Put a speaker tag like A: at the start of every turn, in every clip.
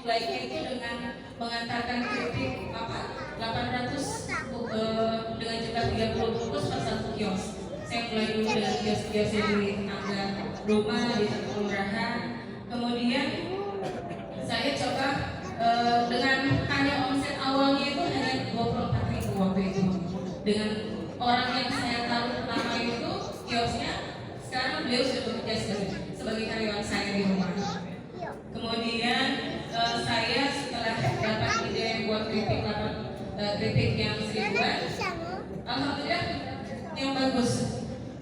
A: mulainya itu dengan mengantarkan kritik 800 dengan jumlah 30 bungkus per satu kios. Saya mulai dulu dengan kios-kios di tetangga rumah, di kelurahan. Kemudian saya coba dengan hanya omset awalnya itu hanya 24.000 waktu itu. Dengan orang yang saya tahu pertama itu kiosnya, sekarang beliau sudah bekerja sebagai karyawan saya di rumah. Kemudian saya setelah dapat ide buat kritik yang 1000-an, alhamdulillah yang bagus.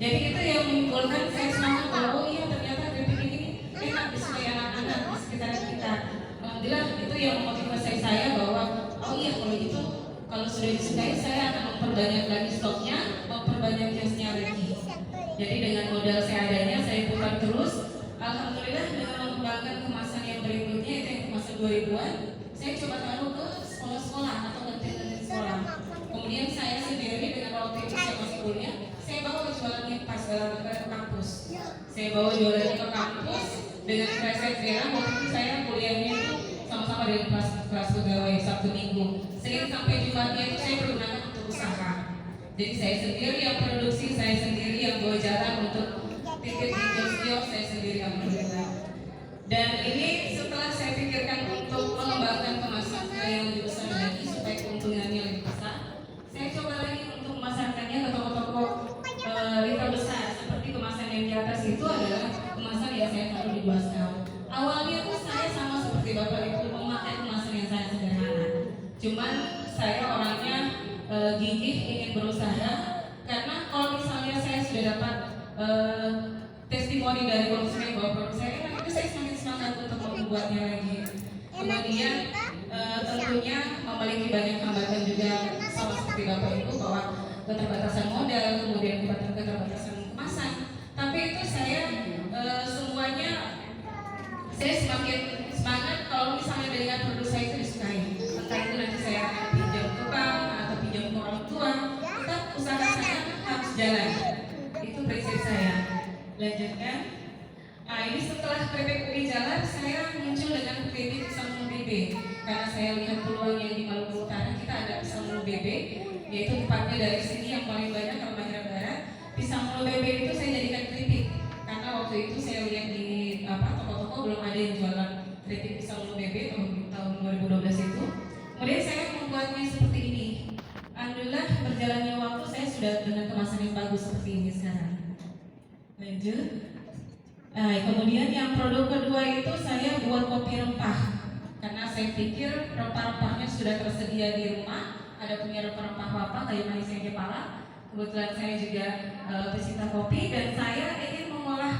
A: Jadi itu yang menimbulkan saya semangat bahwa oh iya ternyata kritik ini enak disukai anak-anak di sekitar kita. Alhamdulillah itu yang memotivasi saya bahwa oh iya kalau itu kalau sudah disukai saya akan memperbanyak lagi stoknya, memperbanyak kiosnya lagi. Jadi dengan modal seadanya saya putar terus. Alhamdulillah dengan mengembangkan kemasan yang berikutnya itu yang kemasan 2000-an, saya coba taruh ke sekolah-sekolah atau kantin-kantin sekolah. Kemudian saya sendiri dengan waktu itu saya masih kuliah, saya bawa jualannya pas ke kampus. Saya bawa jualannya ke kampus dengan preset saya. Waktu itu saya kuliahnya itu sama-sama dengan kelas pegawai Sabtu Minggu. Senin sampai Jumatnya itu saya pergunakan untuk usaha. Jadi saya sendiri yang produksi, saya sendiri yang bawa jalan untuk tiket di kios-kios, saya sendiri alhamdulillah. Dan ini setelah saya pikirkan untuk mengembangkan kemasan yang lebih besar lagi supaya keuntungannya lebih besar, saya coba lagi untuk memasarkannya ke toko-toko retail besar. Seperti kemasan yang di atas itu adalah kemasan yang saya taruh di Baskal. Awalnya tuh saya sama seperti Bapak Ibu memakai kemasan yang sangat sederhana. Cuman saya orangnya gigih ingin berusaha, karena kalau misalnya saya sudah dapat testimoni dari konsumen bahwa produk saya enak, itu saya semakin semangat untuk membuatnya lagi. Kemudian tentunya memiliki banyak hambatan juga sama seperti Bapak Ibu bahwa keterbatasan modal, kemudian keterbatasan kemasan. Tapi itu saya semuanya saya semakin semangat kalau misalnya dengan produk saya itu disukai. Entah itu nanti saya pinjam ke bank atau pinjam ke orang tua, tetap usaha saya harus jalan. Itu prinsip saya. Lanjutkan. Nah, ini setelah keripik ubi jalan, saya muncul dengan klinik pisang mulu BB. Karena saya lihat peluang yang di Maluku Utara kita ada pisang mulu BB, yaitu tepatnya dari sini yang paling banyak Halmahera Barat. Pisang mulu BB itu saya jadikan keripik, karena waktu itu saya lihat di toko-toko belum ada yang jualan keripik pisang mulu BB tahun 2012 itu. Kemudian saya membuatnya seperti ini. Alhamdulillah berjalannya waktu saya sudah dengan kemasan yang bagus seperti ini sekarang. Lanjut. Nah, kemudian yang produk kedua itu saya buat kopi rempah, karena saya pikir rempah-rempahnya sudah tersedia di rumah. Ada punya rempah-rempah apa kayu manis yang kepala. Kebetulan saya juga pecinta kopi dan saya ingin mengolah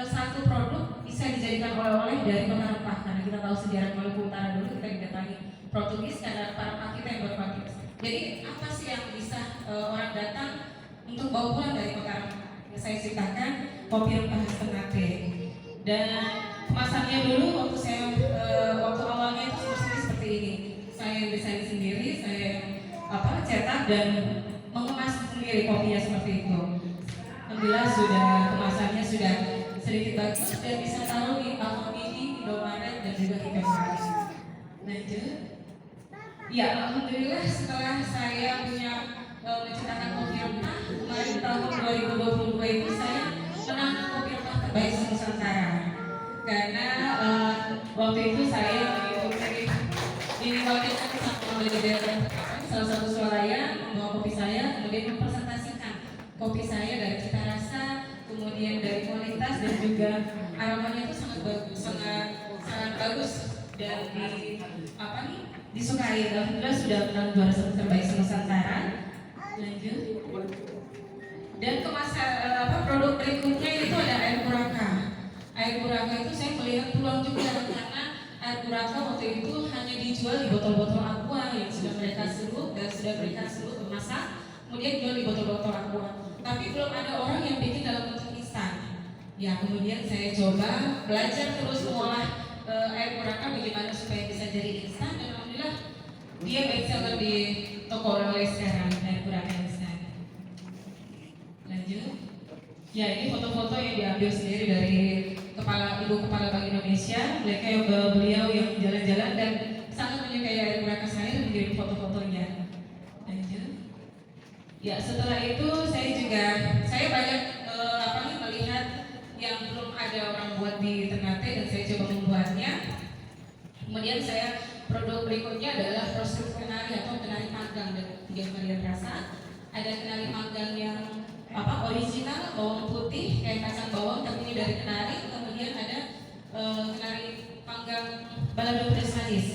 A: satu produk bisa dijadikan oleh-oleh dari rempah-rempah, karena kita tahu sejarah Maluku Utara dulu kita didatangi Portugis karena rempah-rempah kita yang berpakai. Jadi apa sih yang bisa orang datang untuk bawa pulang dari rempah? Saya ceritakan kopi rempah Ternate. Dan kemasannya dulu waktu saya waktu awalnya itu seperti ini. Saya desain sendiri, saya cetak dan mengemas sendiri kopinya seperti itu. Alhamdulillah sudah kemasannya sudah sedikit bagus dan bisa taruh di Alfamidi, Indomaret dan juga Indomart. Lanjut. Ya, alhamdulillah setelah saya punya menciptakan kopi rempah, kemarin tahun 2022 itu saya menang kopi rempah terbaik Nusantara. Karena waktu itu saya mengikuti diwakilkan sama manajer salah satu swalayan membawa kopi saya, kemudian mempresentasikan kopi saya dari cita rasa, kemudian dari kualitas dan juga aromanya itu sangat bagus, sangat bagus dan disukai. Alhamdulillah sudah menang juara satu terbaik Nusantara. Lanjut. Dan kemasan produk berikutnya itu ada air Buraka. Air Buraka itu saya melihat peluang juga karena air Buraka waktu itu hanya dijual di botol-botol aqua yang sudah mereka serut dan sudah mereka serut memasak, kemudian jual di botol-botol aqua. Tapi belum ada orang yang bikin dalam bentuk instan. Ya, kemudian saya coba belajar terus mengolah air Buraka bagaimana supaya bisa jadi instan, dan alhamdulillah dia best seller di toko oleh sekarang, air Buraka instan. Lanjut. Ya, ini foto-foto yang diambil sendiri dari Kepala Bank Indonesia. Beliau yang jalan-jalan dan sangat menyukai air murah saya dan mengirim foto-fotonya. Lanjut. Ya, setelah itu saya banyak melihat yang belum ada orang buat di Ternate dan saya coba membuatnya. Kemudian produk berikutnya adalah proses kenari atau kenari panggang dengan 3 varian rasa. Ada kenari panggang yang original, bawang putih, kayak kacang bawang tapi ini dari kenari. Kemudian ada kenari panggang balado pedas manis.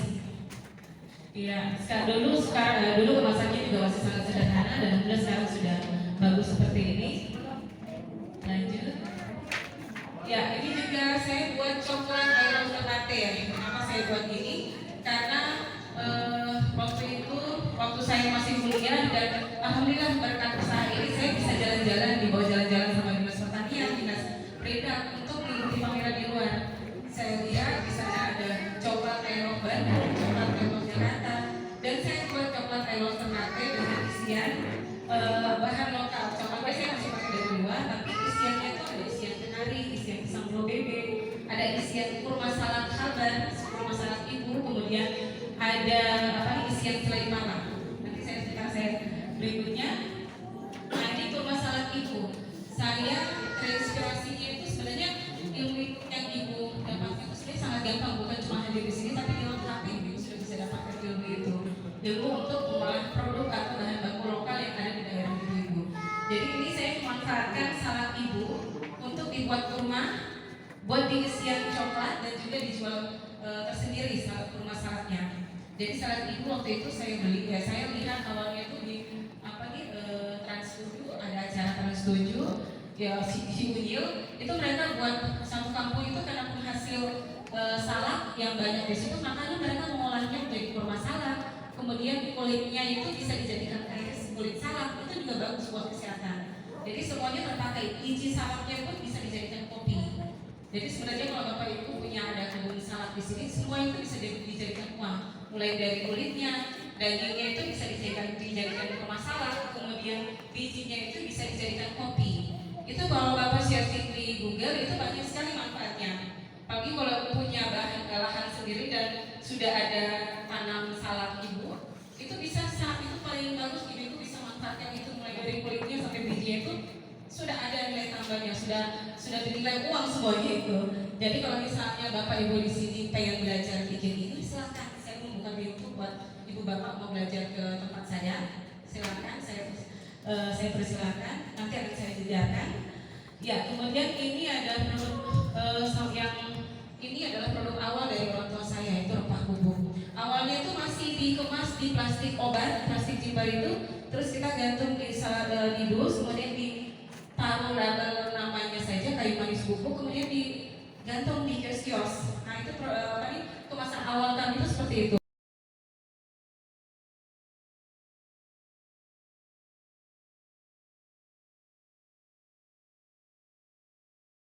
A: Iya, dulu kemasannya juga masih sangat sederhana dan alhamdulillah sekarang sudah bagus seperti ini. Lanjut. Ya, ini juga saya buat coklat air Ternate ya. Kenapa saya buat ini? Karena waktu saya masih kuliah dan alhamdulillah berkat usaha ini saya bisa jalan-jalan, dibawa jalan-jalan sama dinas pertanian, dinas Perindak untuk mengikuti pameran di luar. Saya lihat di sana ada coklat melon Bandung, coklat melon Jakarta, dan saya buat coklat melon Ternate dengan isian bahan lokal. Coklat saya masih pakai dari luar, tapi isiannya itu ada isian kenari, isian pisang blo bebe, ada isian kurma salak Haban, kurma salak ibu, kemudian ada isian selai malam. Nanti saya cerita berikutnya. Nah, ini kurma salak ibu. Saya terinspirasinya itu sebenarnya ilmu yang ibu dapatkan itu sebenarnya sangat gampang, bukan cuma hadir di sini tapi dilengkapi. Ibu sudah bisa dapatkan ilmu itu, ilmu untuk mengolah produk atau bahan baku lokal yang ada di daerah ibu. Jadi ini saya memanfaatkan salak ibu untuk dibuat kurma, buat diisian coklat dan juga dijual tersendiri salak kurma salaknya. Jadi salak ibu waktu itu saya beli, ya saya lihat awalnya itu di Trans 7, ada acara Trans 7 ya si Unyil itu mereka buat satu kampung itu karena penghasil salak yang banyak di situ, makanya mereka mengolahnya menjadi kurma salak. Kemudian kulitnya itu bisa dijadikan air kulit salak, itu juga bagus buat kesehatan. Jadi semuanya terpakai, biji salaknya pun bisa dijadikan kopi. Jadi sebenarnya kalau Bapak Ibu punya ada kebun salak di sini, semua itu bisa dijadikan uang. Mulai dari kulitnya, dagingnya itu bisa dijadikan kurma salak, kemudian bijinya itu bisa dijadikan kopi. Itu kalau Bapak searching di Google itu banyak sekali manfaatnya. Apalagi kalau punya lahan sendiri dan sudah ada tanam salak ibu, itu bisa saat itu paling bagus ibu bisa manfaatkan itu mulai dari kulitnya sampai bijinya itu sudah ada nilai tambahnya, sudah bernilai uang semuanya itu. Jadi kalau misalnya Bapak Ibu di sini pengen belajar bikin ini, silakan saya membuka pintu buat Ibu Bapak mau belajar ke tempat saya. Silakan saya persilakan, nanti akan saya sediakan. Ya, kemudian ini ada produk awal dari orang tua saya, itu rempah bubuk. Awalnya itu masih dikemas di plastik obat, plastik jimbar itu, terus kita gantung di dus, kemudian ditaruh label namanya saja kayu manis bubuk, kemudian digantung di kios-kios. Nah itu kemasan awal kami itu seperti itu.